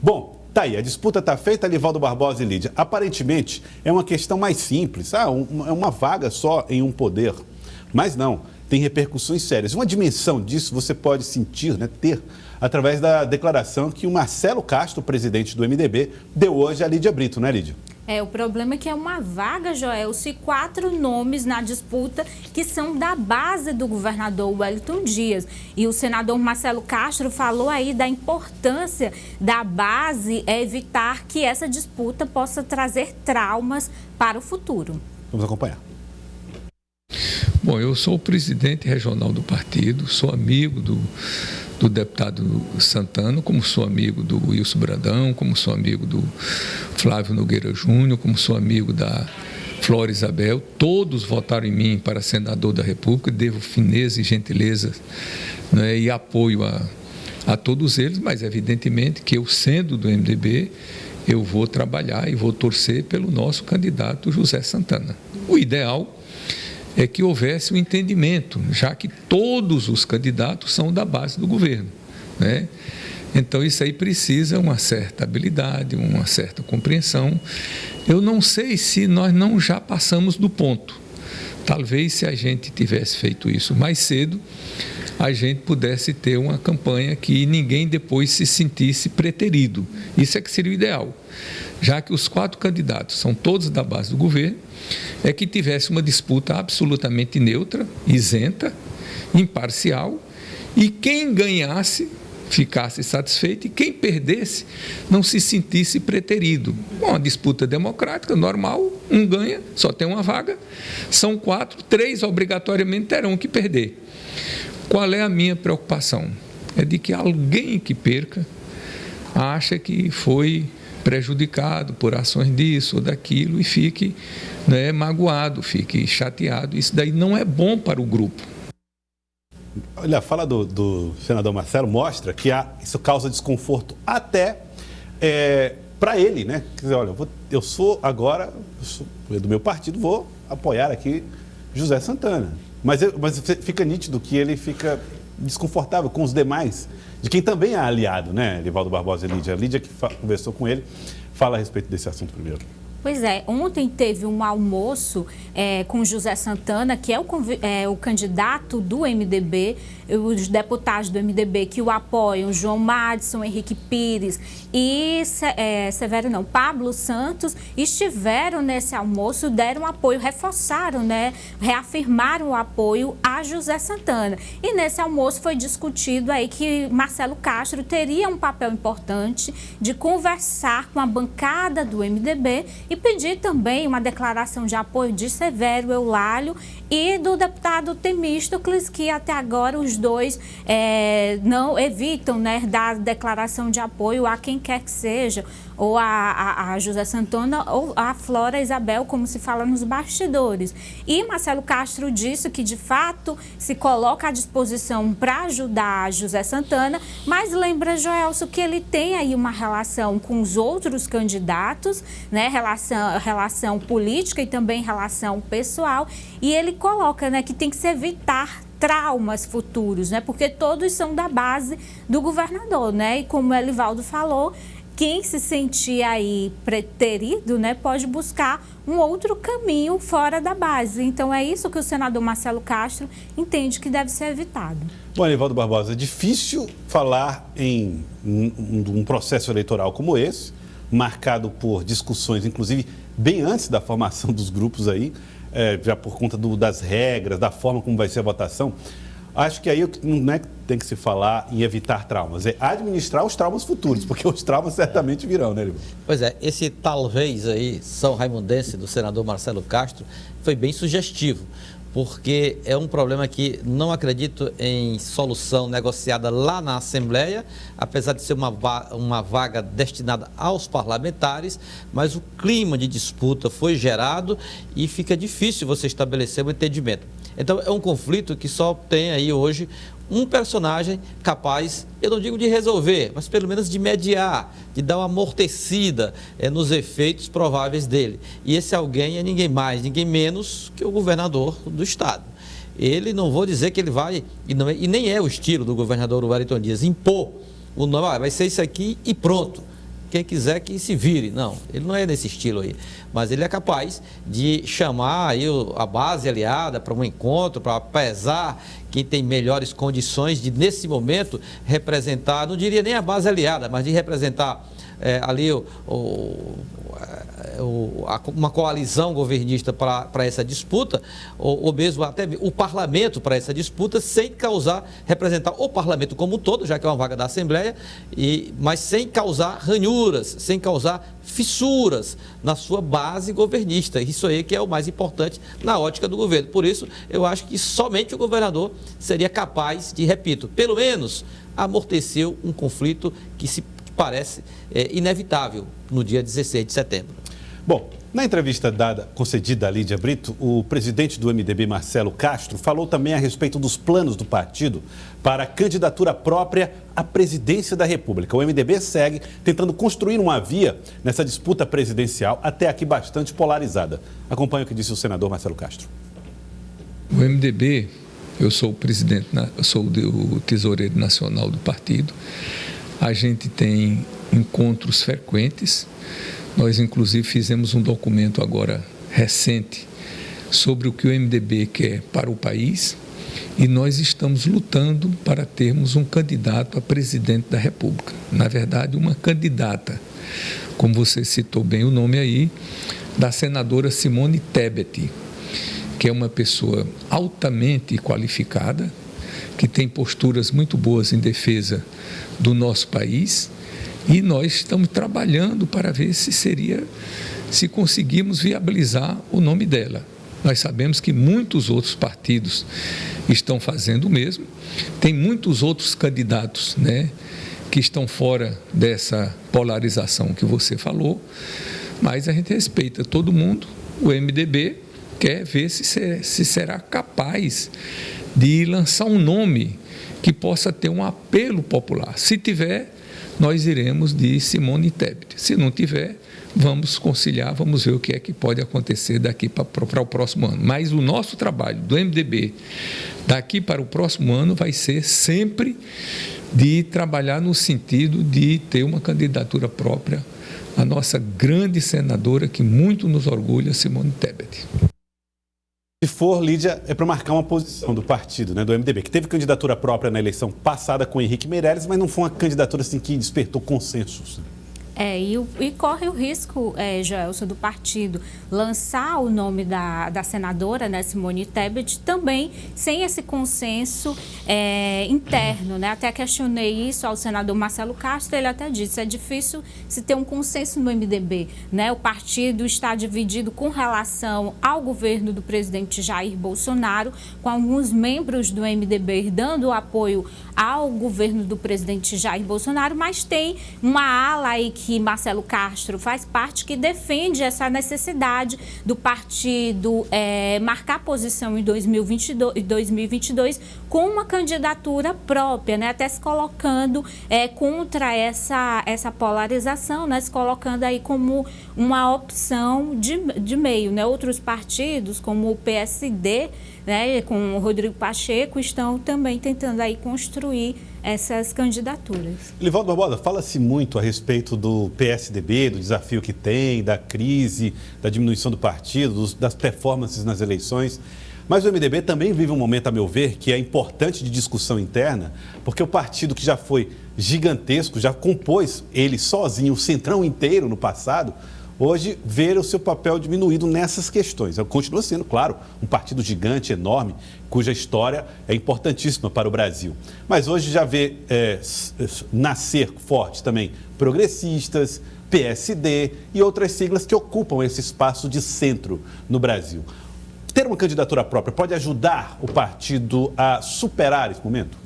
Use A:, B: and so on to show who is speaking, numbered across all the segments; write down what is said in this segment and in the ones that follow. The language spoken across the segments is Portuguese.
A: Bom, tá aí, a disputa está feita, Livaldo Barbosa e Lídia. Aparentemente, é uma questão mais simples, é uma vaga só em um poder. Mas não, tem repercussões sérias. Uma dimensão disso você pode sentir, ter, através da declaração que o Marcelo Castro, presidente do MDB, deu hoje a Lídia Brito, né, Lídia?
B: O problema é que é uma vaga, Joelce, 4 nomes na disputa que são da base do governador Wellington Dias. E o senador Marcelo Castro falou aí da importância da base evitar que essa disputa possa trazer traumas para o futuro.
A: Vamos acompanhar.
C: Bom, eu sou o presidente regional do partido, sou amigo do deputado Santana, como sou amigo do Wilson Brandão, como sou amigo do Flávio Nogueira Júnior, como sou amigo da Flora Isabel. Todos votaram em mim para senador da República, devo fineza e gentileza, e apoio a todos eles, mas evidentemente que eu, sendo do MDB, eu vou trabalhar e vou torcer pelo nosso candidato José Santana. O ideal é que houvesse um entendimento, já que todos os candidatos são da base do governo, né? Então, isso aí precisa uma certa habilidade, uma certa compreensão. Eu não sei se nós não já passamos do ponto. Talvez, se a gente tivesse feito isso mais cedo, a gente pudesse ter uma campanha que ninguém depois se sentisse preterido. Isso é que seria o ideal. Já que os 4 candidatos são todos da base do governo, é que tivesse uma disputa absolutamente neutra, isenta, imparcial, e quem ganhasse ficasse satisfeito e quem perdesse não se sentisse preterido. Uma disputa democrática, normal, um ganha, só tem uma vaga, são 4, 3 obrigatoriamente terão que perder. Qual é a minha preocupação? É de que alguém que perca acha que foi prejudicado por ações disso ou daquilo e fique magoado, fique chateado. Isso daí não é bom para o grupo.
A: Olha, a fala do senador Marcelo mostra que isso causa desconforto até para ele, né? Quer dizer, olha, eu sou do meu partido, vou apoiar aqui José Santana. Mas fica nítido que ele fica desconfortável com os demais, de quem também é aliado, né, Livaldo Barbosa e Lídia. A Lídia, que conversou com ele, fala a respeito desse assunto primeiro.
B: Pois é, ontem teve um almoço com José Santana, que é o candidato do MDB, os deputados do MDB que o apoiam, João Madison, Henrique Pires e Pablo Santos, estiveram nesse almoço, deram apoio, reforçaram, reafirmaram o apoio a José Santana. E nesse almoço foi discutido aí que Marcelo Castro teria um papel importante de conversar com a bancada do MDB e pedir também uma declaração de apoio de Severo Eulálio e do deputado Temístocles, que até agora os dois não evitam dar declaração de apoio a quem quer que seja, ou a José Santana ou a Flora Isabel, como se fala nos bastidores. E Marcelo Castro disse que, de fato, se coloca à disposição para ajudar a José Santana, mas lembra, Joelso, que ele tem aí uma relação com os outros candidatos, relação política e também relação pessoal, e ele coloca que tem que se evitar traumas futuros, porque todos são da base do governador, e como o Elivaldo falou, quem se sentir aí preterido, pode buscar um outro caminho fora da base. Então é isso que o senador Marcelo Castro entende que deve ser evitado.
A: Bom, Elivaldo Barbosa, é difícil falar em um processo eleitoral como esse, marcado por discussões, inclusive bem antes da formação dos grupos aí, já por conta das regras, da forma como vai ser a votação. Acho que aí não é que tem que se falar em evitar traumas, é administrar os traumas futuros, porque os traumas certamente virão, né, Elivaldo?
D: Pois é, esse talvez aí, São Raimundense do senador Marcelo Castro, foi bem sugestivo, porque é um problema que não acredito em solução negociada lá na Assembleia, apesar de ser uma vaga destinada aos parlamentares, mas o clima de disputa foi gerado e fica difícil você estabelecer um entendimento. Então, é um conflito que só tem aí hoje um personagem capaz, eu não digo de resolver, mas pelo menos de mediar, de dar uma amortecida nos efeitos prováveis dele. E esse alguém é ninguém mais, ninguém menos que o governador do estado. Ele, não vou dizer que ele vai, e nem é o estilo do governador Wellington Dias, impor o nome, vai ser isso aqui e pronto. quem quiser que se vire. Não, ele não é desse estilo aí. Mas ele é capaz de chamar aí a base aliada para um encontro, para pesar quem tem melhores condições de, nesse momento, representar, não diria nem a base aliada, mas de representar ali uma coalizão governista para essa disputa, ou mesmo até o parlamento para essa disputa, sem representar o parlamento como um todo, já que é uma vaga da Assembleia, mas sem causar ranhuras, sem causar fissuras na sua base governista. Isso aí que é o mais importante na ótica do governo. Por isso, eu acho que somente o governador seria capaz de, repito, pelo menos amortecer um conflito que parece inevitável no dia 16 de setembro.
A: Bom, na entrevista concedida a Lídia Brito, o presidente do MDB, Marcelo Castro, falou também a respeito dos planos do partido para a candidatura própria à presidência da República. O MDB segue tentando construir uma via nessa disputa presidencial, até aqui bastante polarizada. Acompanhe o que disse o senador Marcelo Castro.
C: O MDB, eu sou o presidente, eu sou o tesoureiro nacional do partido. A gente tem encontros frequentes. Nós, inclusive, fizemos um documento agora recente sobre o que o MDB quer para o país e nós estamos lutando para termos um candidato a presidente da República. Na verdade, uma candidata, como você citou bem o nome aí, da senadora Simone Tebet, que é uma pessoa altamente qualificada, que tem posturas muito boas em defesa do nosso país. E nós estamos trabalhando para ver se conseguimos viabilizar o nome dela. Nós sabemos que muitos outros partidos estão fazendo o mesmo. Tem muitos outros candidatos, né, que estão fora dessa polarização que você falou, mas a gente respeita todo mundo. O MDB quer ver se será capaz de lançar um nome que possa ter um apelo popular. Se tiver, nós iremos de Simone Tebet. Se não tiver, vamos conciliar, vamos ver o que é que pode acontecer daqui para o próximo ano. Mas o nosso trabalho do MDB daqui para o próximo ano vai ser sempre de trabalhar no sentido de ter uma candidatura própria à nossa grande senadora, que muito nos orgulha, Simone Tebet.
A: Se for, Lídia, é para marcar uma posição do partido, né, do MDB, que teve candidatura própria na eleição passada com Henrique Meirelles, mas não foi uma candidatura assim, que despertou consensos.
B: E corre o risco, Joelson, do partido lançar o nome da senadora, né, Simone Tebet, também sem esse consenso interno, né? Até questionei isso ao senador Marcelo Castro, ele até disse, é difícil se ter um consenso no MDB, né? O partido está dividido com relação ao governo do presidente Jair Bolsonaro, com alguns membros do MDB dando apoio ao governo do presidente Jair Bolsonaro, mas tem uma ala aí que Marcelo Castro faz parte, que defende essa necessidade do partido marcar posição em 2022 com uma candidatura própria, né? Até se colocando contra essa polarização, né? Se colocando aí como uma opção de meio, né? Outros partidos, como o PSD, né, com o Rodrigo Pacheco, estão também tentando aí construir essas candidaturas.
A: Livaldo Barbosa, fala-se muito a respeito do PSDB, do desafio que tem, da crise, da diminuição do partido, das performances nas eleições. Mas o MDB também vive um momento, a meu ver, que é importante de discussão interna, porque o partido que já foi gigantesco, já compôs ele sozinho, o centrão inteiro no passado, hoje vê o seu papel diminuído nessas questões. Continua sendo, claro, um partido gigante, enorme, cuja história é importantíssima para o Brasil. Mas hoje já vê nascer forte também progressistas, PSD e outras siglas que ocupam esse espaço de centro no Brasil. Ter uma candidatura própria pode ajudar o partido a superar esse momento?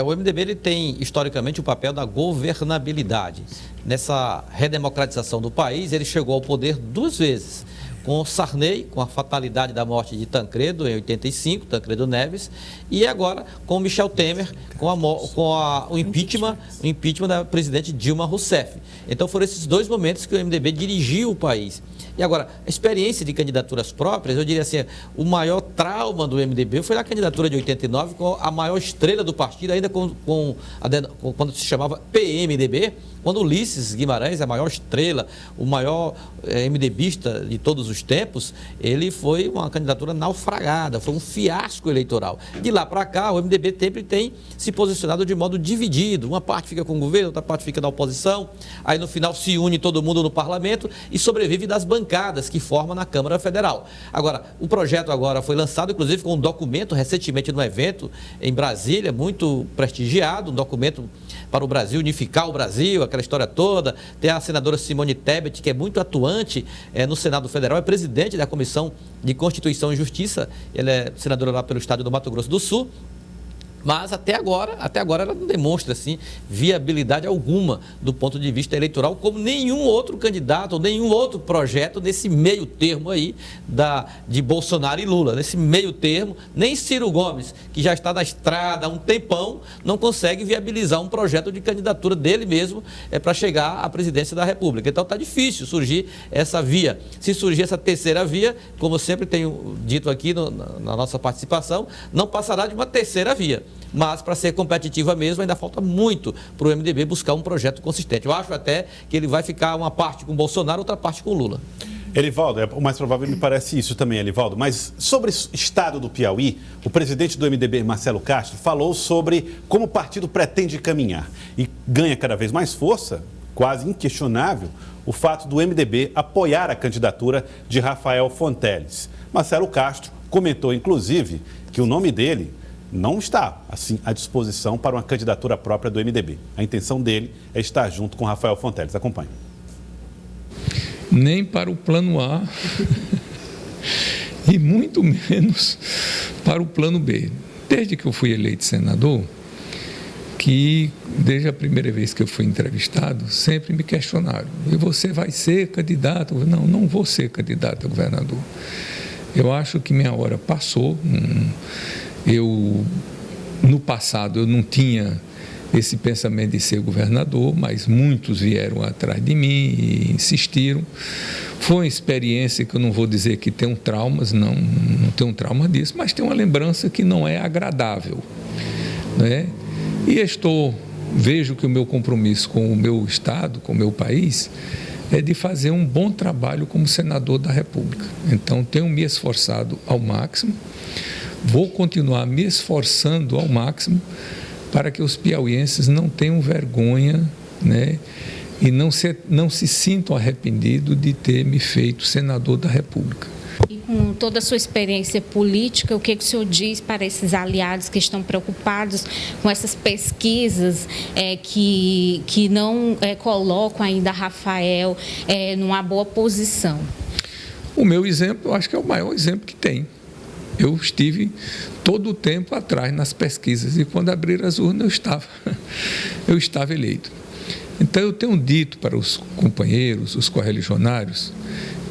D: O MDB ele tem, historicamente, o papel da governabilidade. Nessa redemocratização do país, ele chegou ao poder 2 vezes. Com Sarney, com a fatalidade da morte de Tancredo, em 85, Tancredo Neves, e agora com Michel Temer, com o impeachment da presidente Dilma Rousseff. Então foram esses 2 momentos que o MDB dirigiu o país. E agora, a experiência de candidaturas próprias, eu diria assim, o maior trauma do MDB foi a candidatura de 89, com a maior estrela do partido, ainda quando se chamava PMDB, quando Ulisses Guimarães, a maior estrela, o maior MDBista de todos os tempos, ele foi uma candidatura naufragada, foi um fiasco eleitoral. De lá para cá, o MDB sempre tem se posicionado de modo dividido. Uma parte fica com o governo, outra parte fica na oposição, aí no final se une todo mundo no parlamento e sobrevive das bancadas que formam na Câmara Federal. Agora, o projeto agora foi lançado, inclusive, com um documento recentemente num evento em Brasília, muito prestigiado, um documento para o Brasil, unificar o Brasil, aquela história toda. Tem a senadora Simone Tebet, que é muito atuante no Senado Federal, é presidente da Comissão de Constituição e Justiça, ela é senadora lá pelo estado do Mato Grosso do Sul. Mas até agora ela não demonstra assim, viabilidade alguma do ponto de vista eleitoral, como nenhum outro candidato ou nenhum outro projeto nesse meio termo aí de Bolsonaro e Lula. Nesse meio termo, nem Ciro Gomes, que já está na estrada há um tempão, não consegue viabilizar um projeto de candidatura dele mesmo para chegar à presidência da República. Então está difícil surgir essa via. Se surgir essa terceira via, como eu sempre tenho dito aqui na nossa participação, não passará de uma terceira via. Mas, para ser competitiva mesmo, ainda falta muito para o MDB buscar um projeto consistente. Eu acho até que ele vai ficar uma parte com Bolsonaro, outra parte com Lula.
A: Elivaldo, o mais provável me parece isso também, Elivaldo. Mas sobre o estado do Piauí, o presidente do MDB, Marcelo Castro, falou sobre como o partido pretende caminhar. E ganha cada vez mais força, quase inquestionável, o fato do MDB apoiar a candidatura de Rafael Fonteles. Marcelo Castro comentou, inclusive, que o nome dele não está, assim, à disposição para uma candidatura própria do MDB. A intenção dele é estar junto com Rafael Fonteles. Acompanhe.
C: Nem para o plano A e muito menos para o plano B. Desde que eu fui eleito senador, que desde a primeira vez que eu fui entrevistado, sempre me questionaram: e você vai ser candidato? Não vou ser candidato a governador. Eu acho que minha hora passou. No passado, eu não tinha esse pensamento de ser governador, mas muitos vieram atrás de mim e insistiram. Foi uma experiência que eu não vou dizer que tenho traumas, não tenho trauma disso, mas tem uma lembrança que não é agradável, né? E vejo que o meu compromisso com o meu estado, com o meu país, é de fazer um bom trabalho como senador da República. Então, tenho me esforçado ao máximo. Vou continuar me esforçando ao máximo para que os piauienses não tenham vergonha, né, e não se sintam arrependidos de ter me feito senador da República.
B: E com toda a sua experiência política, o que o senhor diz para esses aliados que estão preocupados com essas pesquisas que não colocam ainda Rafael numa boa posição?
C: O meu exemplo, eu acho que é o maior exemplo que tem. Eu estive todo o tempo atrás nas pesquisas e quando abriram as urnas eu estava eleito. Então eu tenho dito para os companheiros, os correligionários,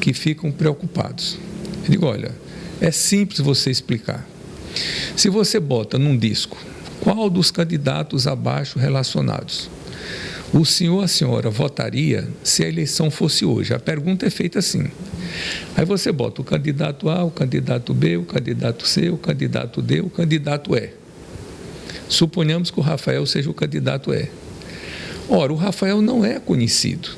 C: que ficam preocupados. Eu digo: olha, é simples você explicar. Se você bota num disco qual dos candidatos abaixo relacionados o senhor, a senhora votaria se a eleição fosse hoje? A pergunta é feita assim. Aí você bota o candidato A, o candidato B, o candidato C, o candidato D, o candidato E. Suponhamos que o Rafael seja o candidato E. Ora, o Rafael não é conhecido.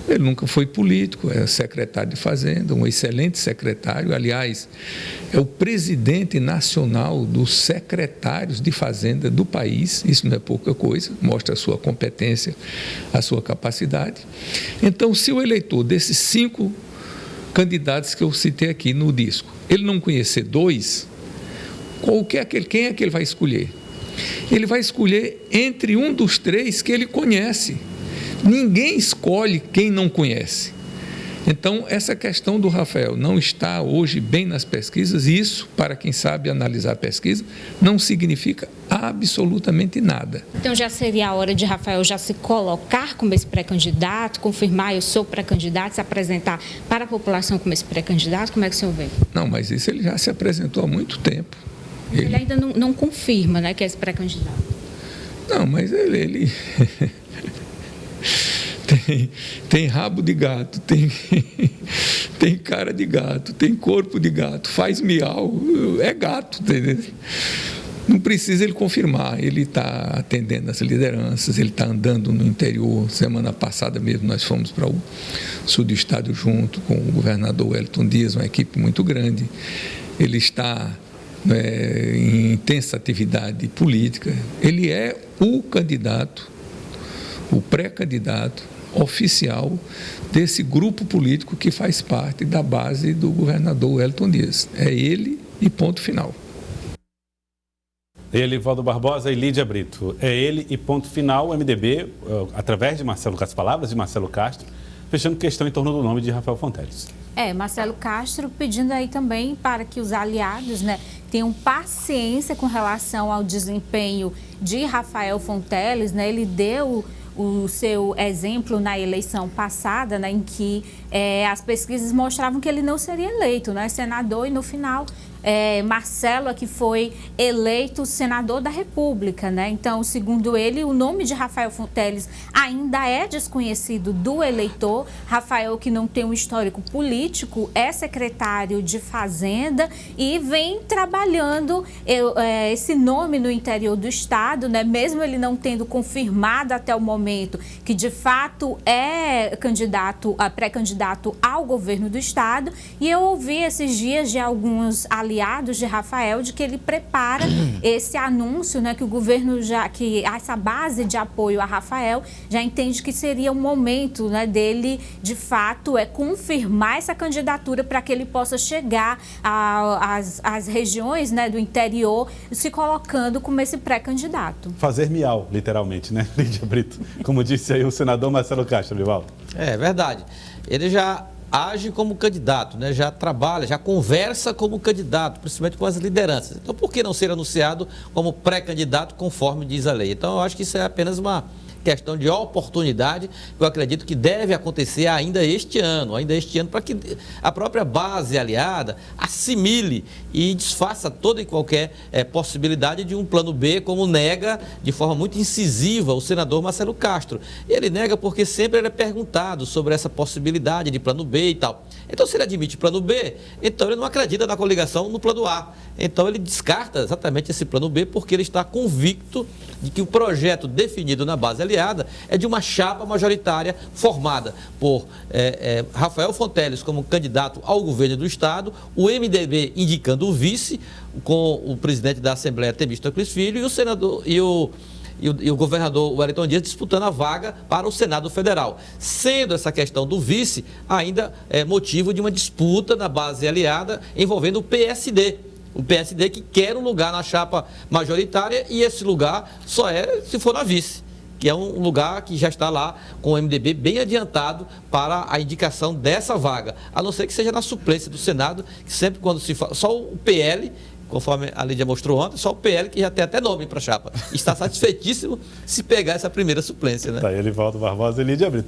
C: Ele nunca foi político, é secretário de Fazenda, um excelente secretário. Aliás, é o presidente nacional dos secretários de Fazenda do país. Isso não é pouca coisa, mostra a sua competência, a sua capacidade. Então, se o eleitor desses 5 candidatos que eu citei aqui no disco, ele não conhecer 2, quem é que ele vai escolher? Ele vai escolher entre um dos 3 que ele conhece. Ninguém escolhe quem não conhece. Então, essa questão do Rafael não está hoje bem nas pesquisas, e isso, para quem sabe analisar a pesquisa, não significa absolutamente nada.
B: Então, já seria a hora de Rafael já se colocar como esse pré-candidato, confirmar: eu sou pré-candidato, se apresentar para a população como esse pré-candidato? Como é que o senhor vê?
C: Não, mas isso ele já se apresentou há muito tempo.
B: Ele ainda não confirma, né, que é esse pré-candidato.
C: Não, mas ele tem rabo de gato, tem cara de gato, tem corpo de gato, faz miau, é gato, entendeu? Não precisa ele confirmar, ele está atendendo as lideranças, ele está andando no interior. Semana passada mesmo nós fomos para o sul do estado junto com o governador Wellington Dias, uma equipe muito grande. Ele está em intensa atividade política. Ele é o candidato, o pré-candidato oficial desse grupo político que faz parte da base do governador Wellington Dias. É ele e ponto final.
A: Ele, Valdo Barbosa e Lídia Brito. É ele e ponto final. O MDB, através de Marcelo Castro, palavras de Marcelo Castro, fechando questão em torno do nome de Rafael Fonteles.
B: Marcelo Castro pedindo aí também para que os aliados, tenham paciência com relação ao desempenho de Rafael Fonteles, Ele deu o seu exemplo na eleição passada, em que as pesquisas mostravam que ele não seria eleito, senador, e no final Marcelo é que foi eleito senador da República, Então, segundo ele, o nome de Rafael Fonteles ainda é desconhecido do eleitor. Rafael, que não tem um histórico político, é secretário de Fazenda e vem trabalhando esse nome no interior do estado, Mesmo ele não tendo confirmado até o momento que de fato é pré-candidato ao governo do estado. E eu ouvi esses dias de alguns aliados de Rafael de que ele prepara esse anúncio, que o governo que essa base de apoio a Rafael já entende que seria o momento, dele de fato confirmar essa candidatura para que ele possa chegar às regiões, do interior, se colocando como esse pré-candidato.
A: Fazer miau, literalmente, Lídia Brito? Como disse aí o senador Marcelo Castro, Livaldo.
D: É verdade. Ele já age como candidato, já trabalha, já conversa como candidato, principalmente com as lideranças. Então, por que não ser anunciado como pré-candidato, conforme diz a lei? Então, eu acho que isso é apenas uma questão de oportunidade, que eu acredito que deve acontecer ainda este ano, para que a própria base aliada assimile e desfaça toda e qualquer possibilidade de um plano B, como nega de forma muito incisiva o senador Marcelo Castro. Ele nega porque sempre ele é perguntado sobre essa possibilidade de plano B e tal. Então, se ele admite plano B, então ele não acredita na coligação no plano A. Então, ele descarta exatamente esse plano B porque ele está convicto de que o projeto definido na base aliada é de uma chapa majoritária formada por Rafael Fonteles como candidato ao governo do estado, o MDB indicando o vice, com o presidente da Assembleia, Temístocles Filho, e o senador e o governador Wellington Dias disputando a vaga para o Senado Federal. Sendo essa questão do vice ainda motivo de uma disputa na base aliada envolvendo o PSD. O PSD que quer um lugar na chapa majoritária e esse lugar só se for na vice, que é um lugar que já está lá com o MDB bem adiantado para a indicação dessa vaga. A não ser que seja na suplência do Senado, que sempre quando se fala, só o PL, conforme a Lídia mostrou ontem, só o PL que já tem até nome para a chapa. Está satisfeitíssimo se pegar essa primeira suplência,
A: Tá aí, Valdo Barbosa e Lídia Brito.